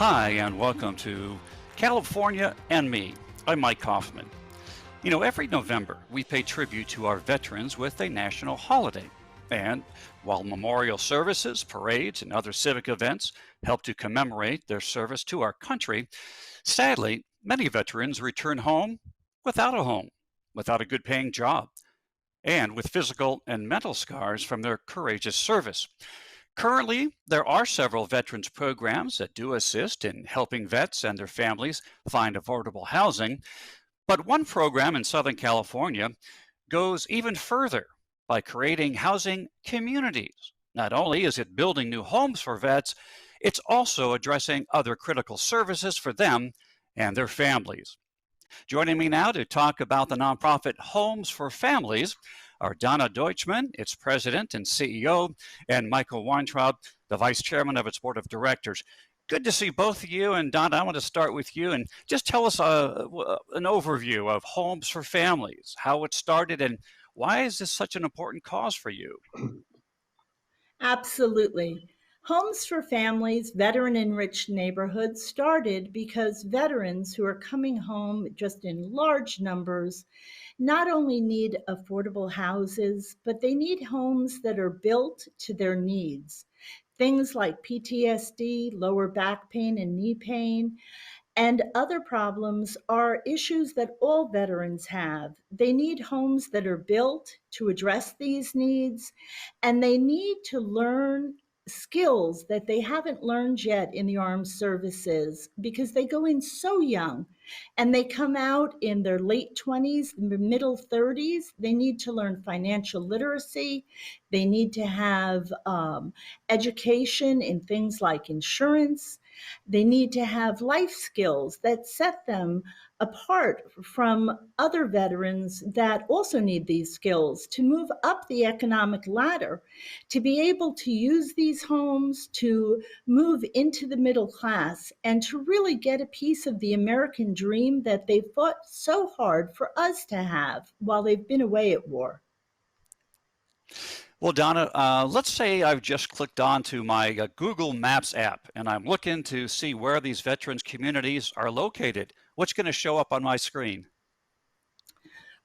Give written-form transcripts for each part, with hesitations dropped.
Hi, and welcome to California and Me. I'm Mike Kaufman. Every November we pay tribute to our veterans with a national holiday. And while memorial services, parades, and other civic events help to commemorate their service to our country, sadly, many veterans return home, without a good paying job, and with physical and mental scars from their courageous service. Currently, there are several veterans programs that do assist in helping vets and their families find affordable housing, but one program in Southern California goes even further by creating housing communities. Not only is it building new homes for vets, it's also addressing other critical services for them and their families. Joining me now to talk about the nonprofit Homes for Families are Donna Deutchman, its president and CEO, and Michael Weintraub, the vice chairman of its board of directors. Good to see both of you. And Donna, I want to start with you and just tell us an overview of Homes for Families, how it started, and why is this such an important cause for you? Absolutely. Homes for Families, veteran enriched neighborhoods started because veterans who are coming home just in large numbers not only need affordable houses, but they need homes that are built to their needs. Things like PTSD, lower back pain, and knee pain, and other problems are issues that all veterans have. They need homes that are built to address these needs, and they need to learn skills that they haven't learned yet in the armed services because they go in so young and they come out in their late 20s, middle 30s. They need to learn financial literacy. They need to have education in things like insurance. They need to have life skills that set them apart from other veterans that also need these skills to move up the economic ladder, to be able to use these homes to move into the middle class and to really get a piece of the American dream that they fought so hard for us to have while they've been away at war. Well, Donna, let's say I've just clicked onto my Google Maps app and I'm looking to see where these veterans communities are located. What's going to show up on my screen?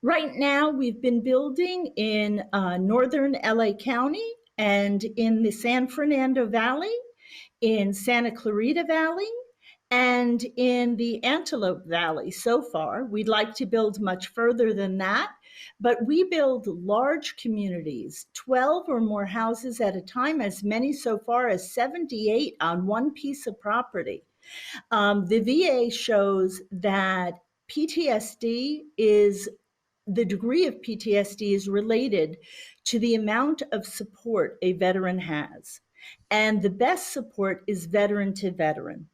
Right now, we've been building in northern LA County and in the San Fernando Valley, in Santa Clarita Valley, and in the Antelope Valley so far. We'd like to build much further than that, but we build large communities, 12 or more houses at a time, as many so far as 78 on one piece of property. The VA shows that PTSD is the degree of PTSD is related to the amount of support a veteran has. And the best support is veteran to veteran.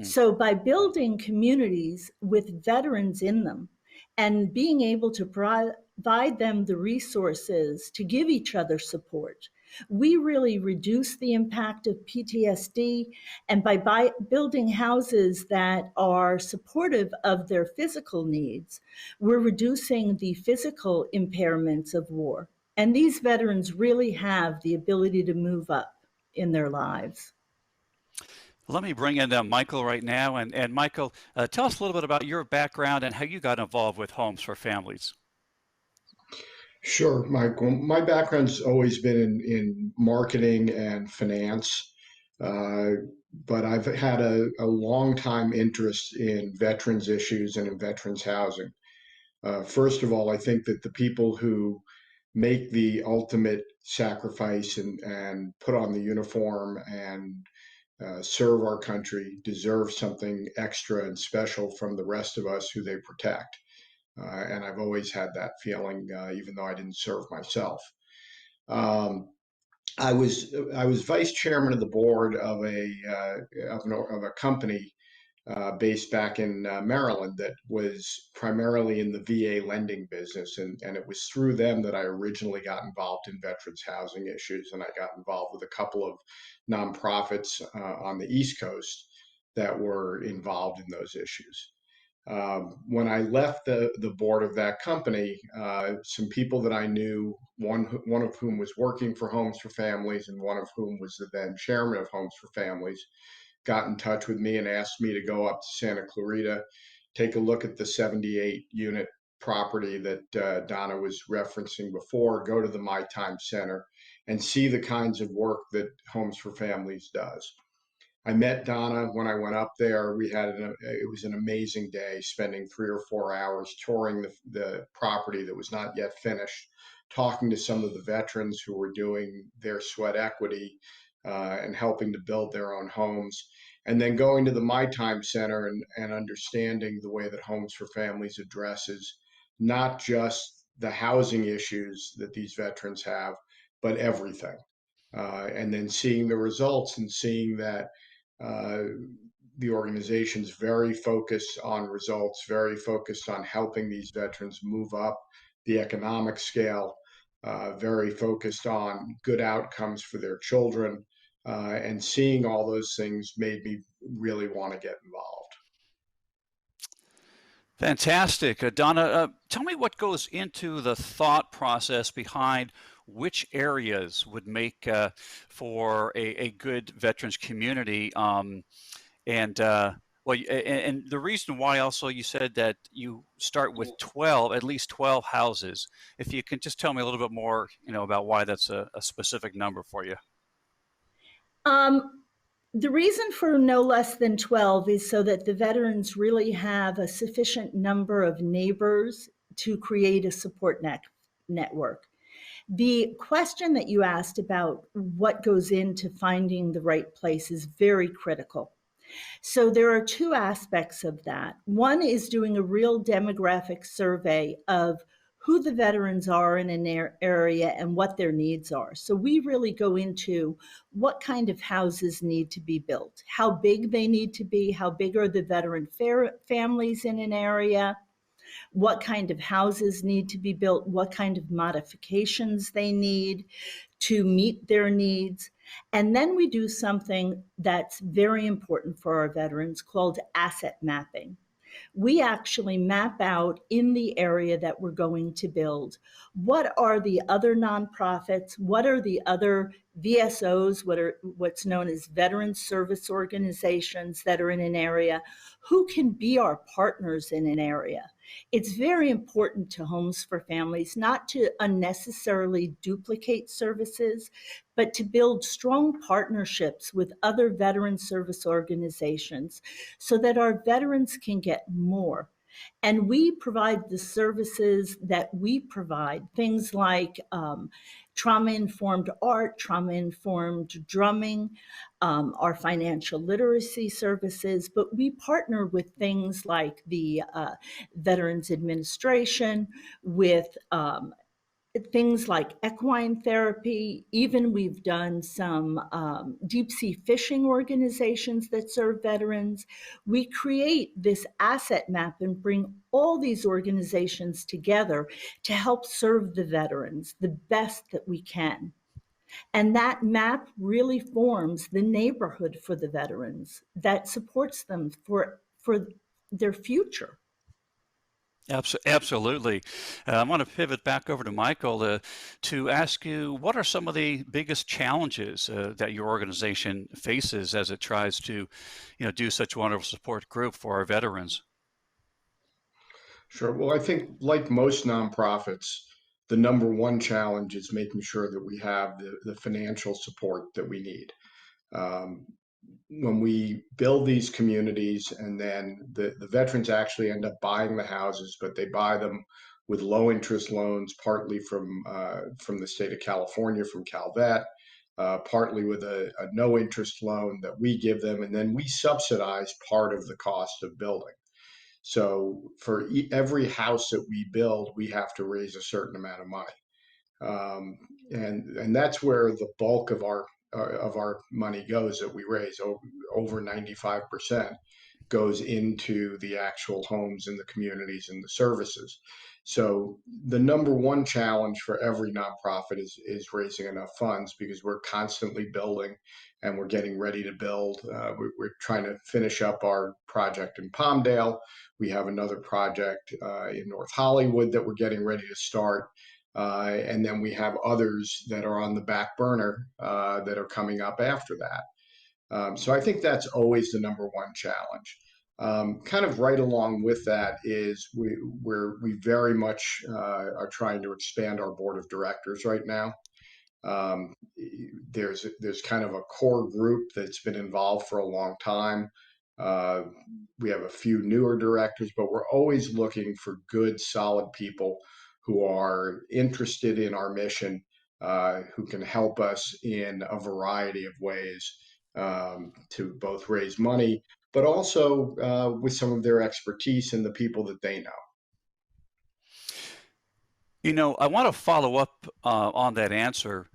So by building communities with veterans in them and being able to provide them the resources to give each other support, we really reduce the impact of PTSD. And by building houses that are supportive of their physical needs, we're reducing the physical impairments of war. And these veterans really have the ability to move up in their lives. Let me bring in Michael right now. And Michael, tell us a little bit about your background and how you got involved with Homes for Families. Sure, Mike. Well, my background's always been in marketing and finance, uh, but I've had a long time interest in veterans issues and in veterans housing. First of all, I think that the people who make the ultimate sacrifice and put on the uniform and serve our country deserve something extra and special from the rest of us who they protect. And I've always had that feeling, even though I didn't serve myself. Um, I was vice chairman of the board of a company based back in Maryland that was primarily in the VA lending business, and it was through them that I originally got involved in veterans housing issues, and I got involved with a couple of nonprofits on the East Coast that were involved in those issues. When I left the board of that company, some people that I knew, one of whom was working for Homes for Families, and one of whom was the then chairman of Homes for Families, got in touch with me and asked me to go up to Santa Clarita, take a look at the 78 unit property that Donna was referencing before, go to the My Time Center, and see the kinds of work that Homes for Families does. I met Donna when I went up there. It was an amazing day, spending 3 or 4 hours touring the property that was not yet finished, talking to some of the veterans who were doing their sweat equity and helping to build their own homes, and then going to the My Time Center and understanding the way that Homes for Families addresses not just the housing issues that these veterans have, but everything. And then seeing the results and seeing that uh, the organization's very focused on results, very focused on helping these veterans move up the economic scale, very focused on good outcomes for their children. And seeing all those things made me really want to get involved. Fantastic. Donna, tell me what goes into the thought process behind which areas would make for a good veterans community. And and the reason why also you said that you start with 12, at least 12 houses. If you can just tell me a little bit more, about why that's a specific number for you. The reason for no less than 12 is so that the veterans really have a sufficient number of neighbors to create a support network. The question that you asked about what goes into finding the right place is very critical. So there are two aspects of that. One is doing a real demographic survey of who the veterans are in an area and what their needs are. So we really go into what kind of houses need to be built, how big they need to be, how big are the veteran families in an area, what kind of houses need to be built, what kind of modifications they need to meet their needs. And then we do something that's very important for our veterans called asset mapping. We actually map out in the area that we're going to build what are the other nonprofits, what are the other VSOs, what's known as veteran service organizations that are in an area, who can be our partners in an area. It's very important to Homes for Families not to unnecessarily duplicate services, but to build strong partnerships with other veteran service organizations so that our veterans can get more. And we provide the services that we provide, things like trauma-informed art, trauma-informed drumming, our financial literacy services, but we partner with things like the Veterans Administration, with things like equine therapy. Even we've done some deep sea fishing organizations that serve veterans. We create this asset map and bring all these organizations together to help serve the veterans the best that we can. And that map really forms the neighborhood for the veterans that supports them for their future. Absolutely. I want to pivot back over to Michael to ask you, what are some of the biggest challenges that your organization faces as it tries to, do such a wonderful support group for our veterans? Sure. Well, I think like most nonprofits, the number one challenge is making sure that we have the financial support that we need. Um, when we build these communities and then the veterans actually end up buying the houses, but they buy them with low interest loans, partly from the state of California, from CalVet, partly with a no interest loan that we give them, and then we subsidize part of the cost of building. So for every house that we build, we have to raise a certain amount of money, um, and that's where the bulk of our money goes that we raise. Over 95% goes into the actual homes and the communities and the services. So the number one challenge for every nonprofit is raising enough funds, because we're constantly building and we're getting ready to build. We're trying to finish up our project in Palmdale. We have another project in North Hollywood that we're getting ready to start. And then we have others that are on the back burner that are coming up after that. So I think that's always the number one challenge. Kind of right along with that is we very much are trying to expand our board of directors right now. Um, there's kind of a core group that's been involved for a long time. Uh, we have a few newer directors, but we're always looking for good, solid people who are interested in our mission, who can help us in a variety of ways to both raise money, but also with some of their expertise and the people that they know. I want to follow up on that answer.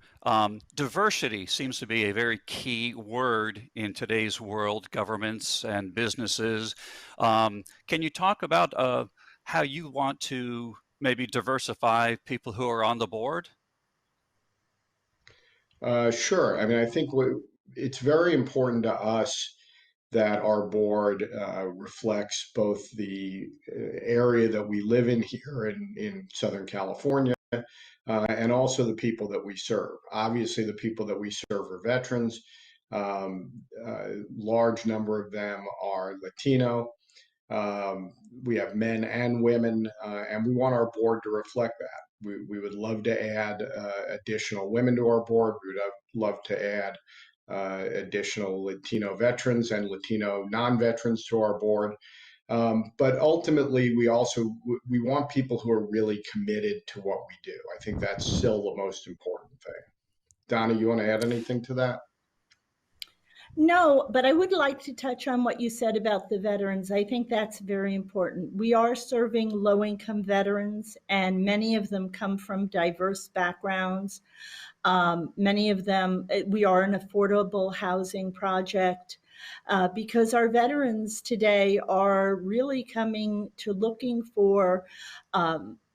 Diversity seems to be a very key word in today's world, governments and businesses. Can you talk about how you want to maybe diversify people who are on the board? Sure. I mean, I think it's very important to us that our board reflects both the area that we live in here in Southern California, and also the people that we serve. Obviously, the people that we serve are veterans. Large number of them are Latino. We have men and women, and we want our board to reflect that. We would love to add additional women to our board. We would love to add additional Latino veterans and Latino non-veterans to our board. But ultimately, we want people who are really committed to what we do. I think that's still the most important thing. Donna, you want to add anything to that? No, but I would like to touch on what you said about the veterans. I think that's very important. We are serving low income veterans, and many of them come from diverse backgrounds. Many of them, we are an affordable housing project because our veterans today are really coming to looking for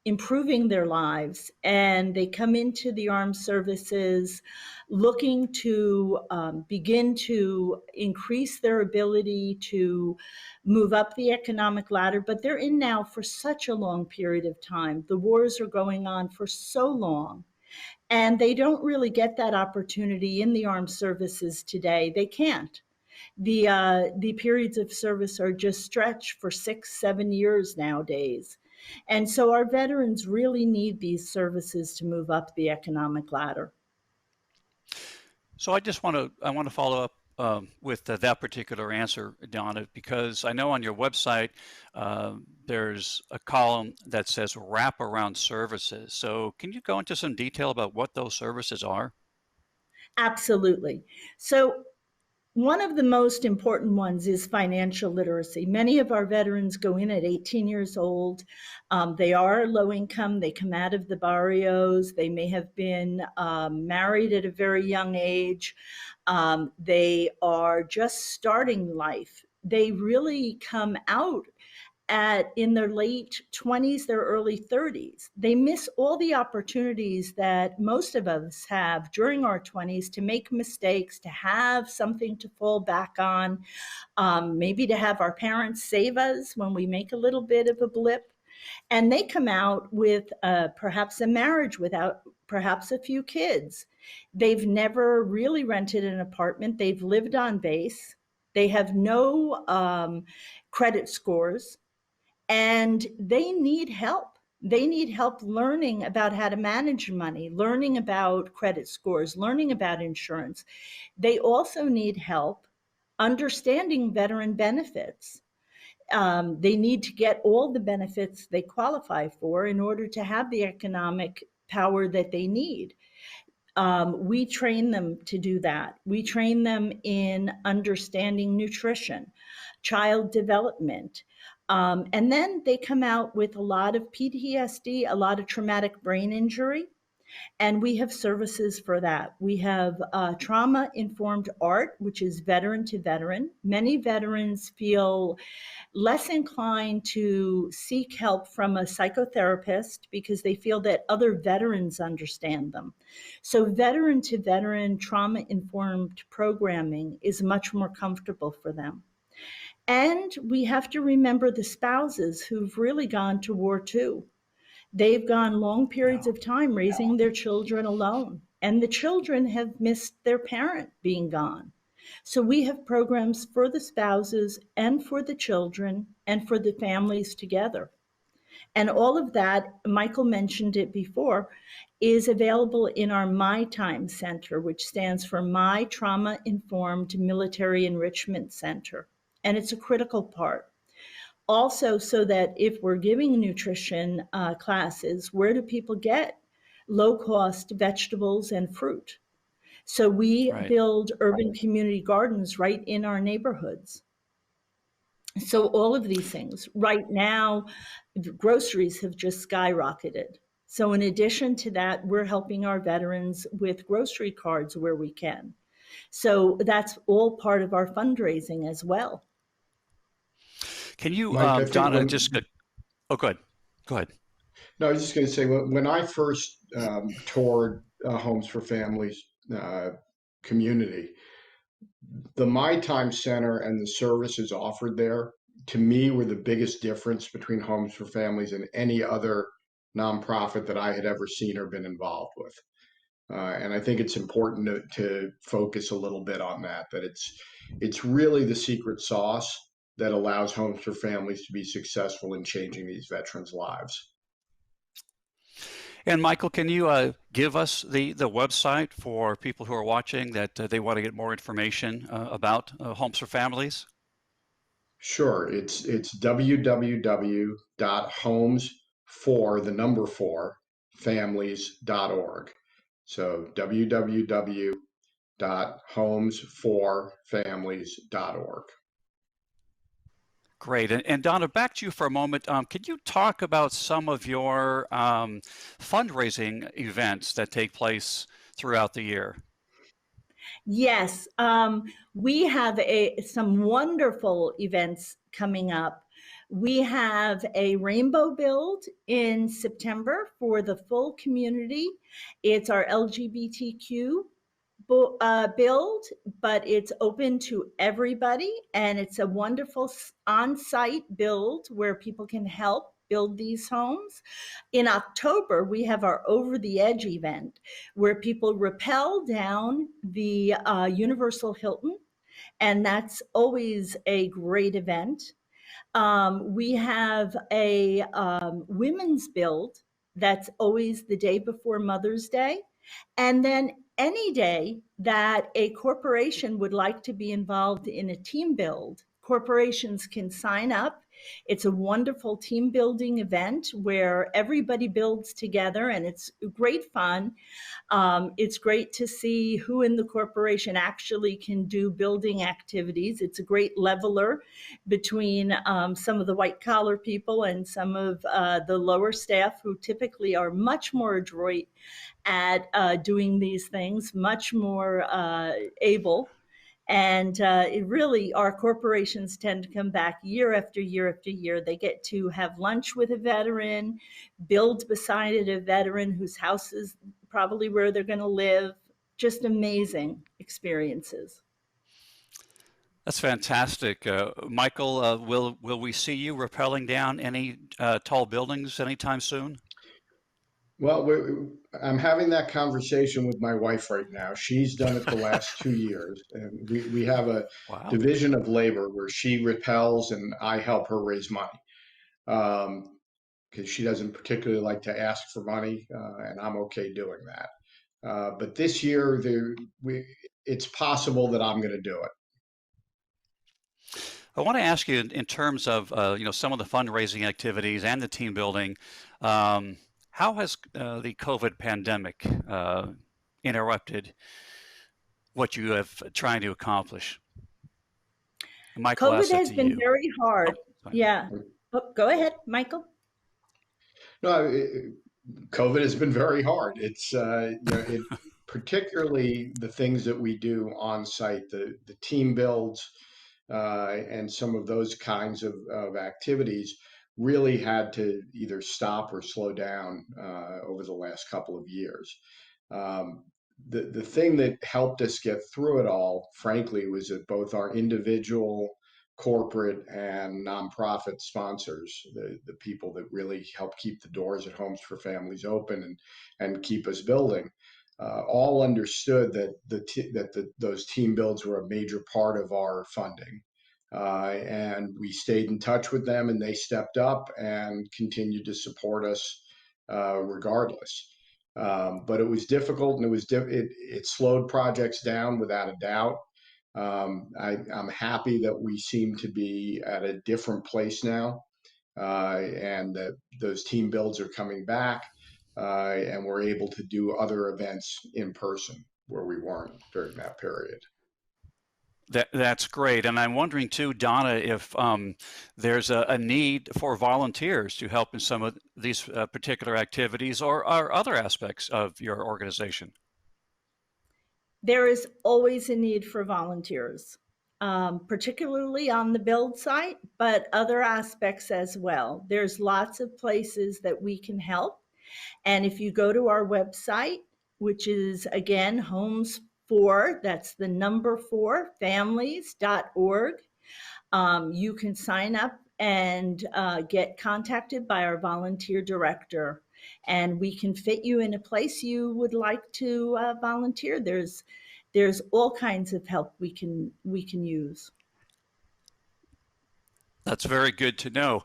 improving their lives, and they come into the armed services looking to begin to increase their ability to move up the economic ladder, but they're in now for such a long period of time. The wars are going on for so long, and they don't really get that opportunity in the armed services today. They can't. The periods of service are just stretched for 6-7 years nowadays. And so our veterans really need these services to move up the economic ladder. So I want to follow up with that particular answer, Donna, because I know on your website there's a column that says wraparound services. So can you go into some detail about what those services are? Absolutely. So one of the most important ones is financial literacy. Many of our veterans go in at 18 years old. They are low income. They come out of the barrios. They may have been married at a very young age. They are just starting life. They really come out in their late 20s, their early 30s. They miss all the opportunities that most of us have during our 20s to make mistakes, to have something to fall back on, maybe to have our parents save us when we make a little bit of a blip. And they come out with perhaps a marriage without perhaps a few kids. They've never really rented an apartment. They've lived on base. They have no credit scores, and they need help. They need help learning about how to manage money, learning about credit scores, learning about insurance. They also need help understanding veteran benefits. They need to get all the benefits they qualify for in order to have the economic power that they need. We train them to do that. We train them in understanding nutrition, child development. And then they come out with a lot of PTSD, a lot of traumatic brain injury, and we have services for that. We have trauma informed art, which is veteran to veteran. Many veterans feel less inclined to seek help from a psychotherapist because they feel that other veterans understand them. So veteran to veteran trauma informed programming is much more comfortable for them. And we have to remember the spouses who've really gone to war too. They've gone long periods of time raising their children alone, and the children have missed their parent being gone. So we have programs for the spouses and for the children and for the families together. And all of that, Michael mentioned it before, is available in our My Time Center, which stands for My Trauma Informed Military Enrichment Center. And it's a critical part. Also, so that if we're giving nutrition classes, where do people get low cost vegetables and fruit? So we Right. build urban community gardens right in our neighborhoods. So all of these things. Right now, groceries have just skyrocketed. So in addition to that, we're helping our veterans with grocery cards where we can. So that's all part of our fundraising as well. Can you, Mike, I think Donna, when just oh, go ahead. Go ahead. no, I was just going to say when I first toured Homes for Families community, the My Time Center and the services offered there, to me, were the biggest difference between Homes for Families and any other nonprofit that I had ever seen or been involved with. And I think it's important to focus a little bit on that, that it's really the secret sauce that allows Homes for Families to be successful in changing these veterans' lives. And Michael, can you give us the website for people who are watching that they want to get more information about Homes for Families? Sure, it's www.homes4families.org. So www.homes4families.org. Great. And Donna, back to you for a moment. Could you talk about some of your fundraising events that take place throughout the year? Yes, we have some wonderful events coming up. We have a rainbow build in September for the full community. It's our LGBTQ build, but it's open to everybody, and it's a wonderful on-site build where people can help build these homes. In October, we have our Over the Edge event where people rappel down the Universal Hilton, and that's always a great event. We have a women's build that's always the day before Mother's Day. And then any day that a corporation would like to be involved in a team build, corporations can sign up. It's a wonderful team building event where everybody builds together, and it's great fun. It's great to see who in the corporation actually can do building activities. It's a great leveler between some of the white collar people and some of the lower staff who typically are much more adroit at doing these things, much more able. And it really, our corporations tend to come back year after year after year. They get to have lunch with a veteran, build beside it a veteran whose house is probably where they're going to live. Just amazing experiences. That's fantastic. Michael, will we see you rappelling down any tall buildings anytime soon? Well, I'm having that conversation with my wife right now. She's done it the last 2 years, and we have a Wow. division of labor where she repels and I help her raise money. Because she doesn't particularly like to ask for money, and I'm okay doing that. But this year, it's possible that I'm going to do it. I want to ask you in terms of some of the fundraising activities and the team building. How has the COVID pandemic interrupted what you have trying to accomplish? Michael, I'll COVID ask that has to been you. very hard. Oh, Yeah. Oh, go ahead, Michael. No, COVID has been very hard. It's particularly the things that we do on site, the team builds, and some of those kinds of activities really had to either stop or slow down over the last couple of years. The thing that helped us get through it all, frankly, was that both our individual, corporate, and nonprofit sponsors, the people that really help keep the doors at Homes for Families open and keep us building, all understood that those team builds were a major part of our funding. And we stayed in touch with them, and they stepped up and continued to support us regardless. But it was difficult, and it slowed projects down without a doubt. I'm happy that we seem to be at a different place now, and that those team builds are coming back, and we're able to do other events in person where we weren't during that period. That's great. And I'm wondering too, Donna, if there's a need for volunteers to help in some of these particular activities or other aspects of your organization. There is always a need for volunteers, particularly on the build site, but other aspects as well. There's lots of places that we can help. And if you go to our website, which is again homes for, that's the number 4, families.org, you can sign up and get contacted by our volunteer director, and we can fit you in a place you would like to volunteer. There's all kinds of help we can use. That's very good to know.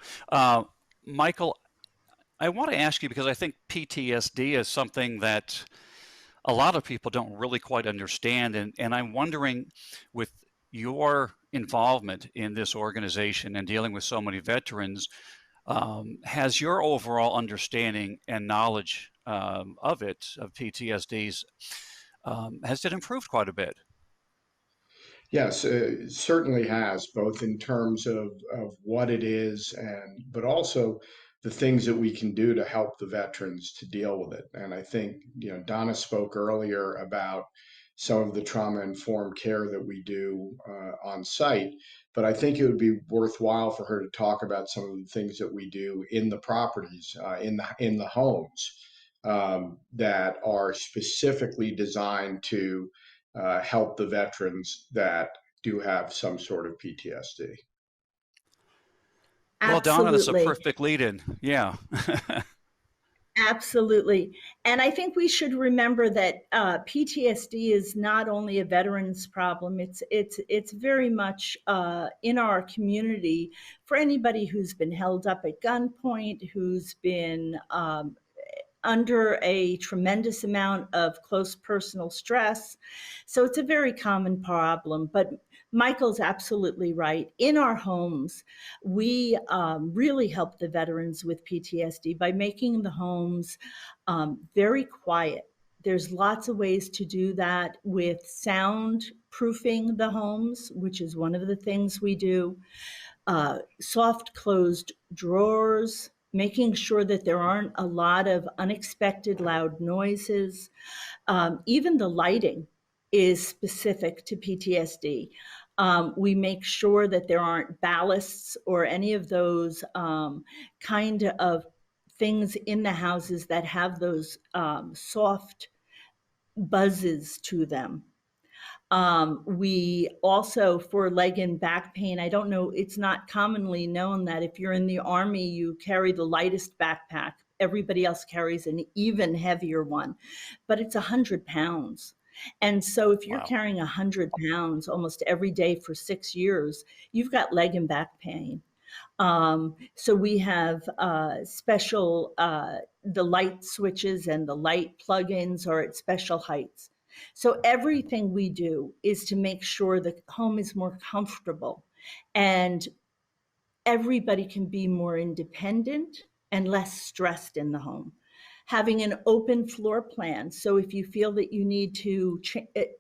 Michael, I want to ask you, because I think PTSD is something that a lot of people don't really quite understand, and I'm wondering, with your involvement in this organization and dealing with so many veterans, has your overall understanding and knowledge of PTSDs, has it improved quite a bit? Yes, it certainly has, both in terms of what it is, but also the things that we can do to help the veterans to deal with it. And I think, Donna spoke earlier about some of the trauma-informed care that we do on site, but I think it would be worthwhile for her to talk about some of the things that we do in the properties, in the homes, that are specifically designed to help the veterans that do have some sort of PTSD. Well, Donna, that's a Absolutely. perfect lead-in. Yeah. Absolutely. And I think we should remember that PTSD is not only a veterans problem. It's very much in our community for anybody who's been held up at gunpoint, who's been under a tremendous amount of close personal stress. So it's a very common problem. But Michael's absolutely right. In our homes, we really help the veterans with PTSD by making the homes very quiet. There's lots of ways to do that with sound proofing the homes, which is one of the things we do. Soft closed drawers, making sure that there aren't a lot of unexpected loud noises. Even the lighting is specific to PTSD. We make sure that there aren't ballasts or any of those kind of things in the houses that have those soft buzzes to them. We also, for leg and back pain, I don't know, it's not commonly known that if you're in the Army, you carry the lightest backpack. Everybody else carries an even heavier one, but it's 100 pounds. And so if you're carrying 100 pounds almost every day for 6 years, you've got leg and back pain. So we have special, the light switches and the light plugins are at special heights. So everything we do is to make sure the home is more comfortable and everybody can be more independent and less stressed in the home. Having an open floor plan, so if you feel that you need to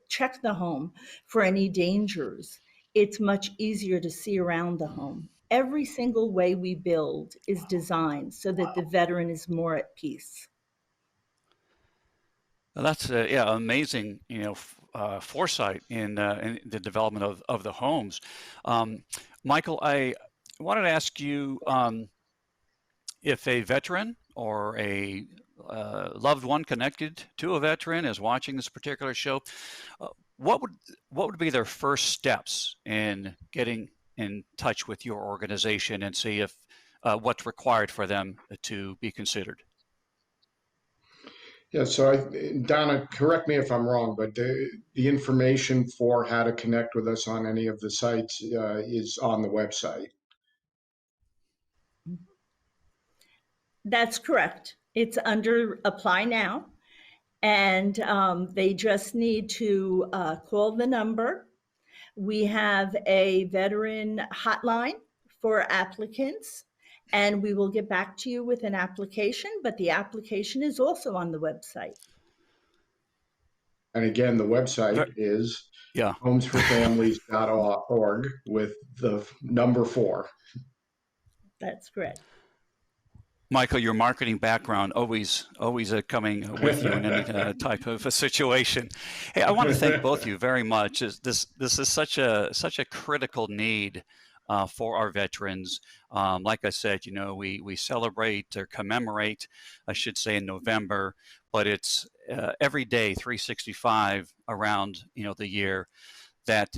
check the home for any dangers, it's much easier to see around the home. Every single way we build is designed so that the veteran is more at peace. Well, that's amazing, foresight in the development of the homes. Michael, I wanted to ask you if a veteran or a loved one connected to a veteran is watching this particular show, what would be their first steps in getting in touch with your organization and see if what's required for them to be considered? Yeah, so Donna, correct me if I'm wrong, but the information for how to connect with us on any of the sites is on the website. That's correct. It's under Apply Now, and they just need to call the number. We have a veteran hotline for applicants, and we will get back to you with an application, but the application is also on the website. And again, the website is Yeah. homesforfamilies.org with the number 4. That's correct. Michael, your marketing background always coming with you in any type of a situation. Hey, I want to thank both of you very much. This is such a critical need for our veterans. Like I said, we celebrate or commemorate, I should say, in November, but it's every day, 365 around the year, that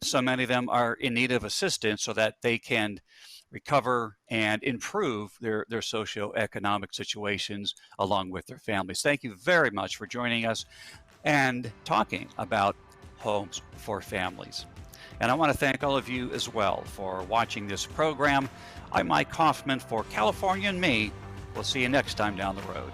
so many of them are in need of assistance so that they can recover and improve their socioeconomic situations along with their families. Thank you very much for joining us and talking about Homes for Families. And I want to thank all of you as well for watching this program. I'm Mike Kaufman for California and Me. We'll see you next time down the road.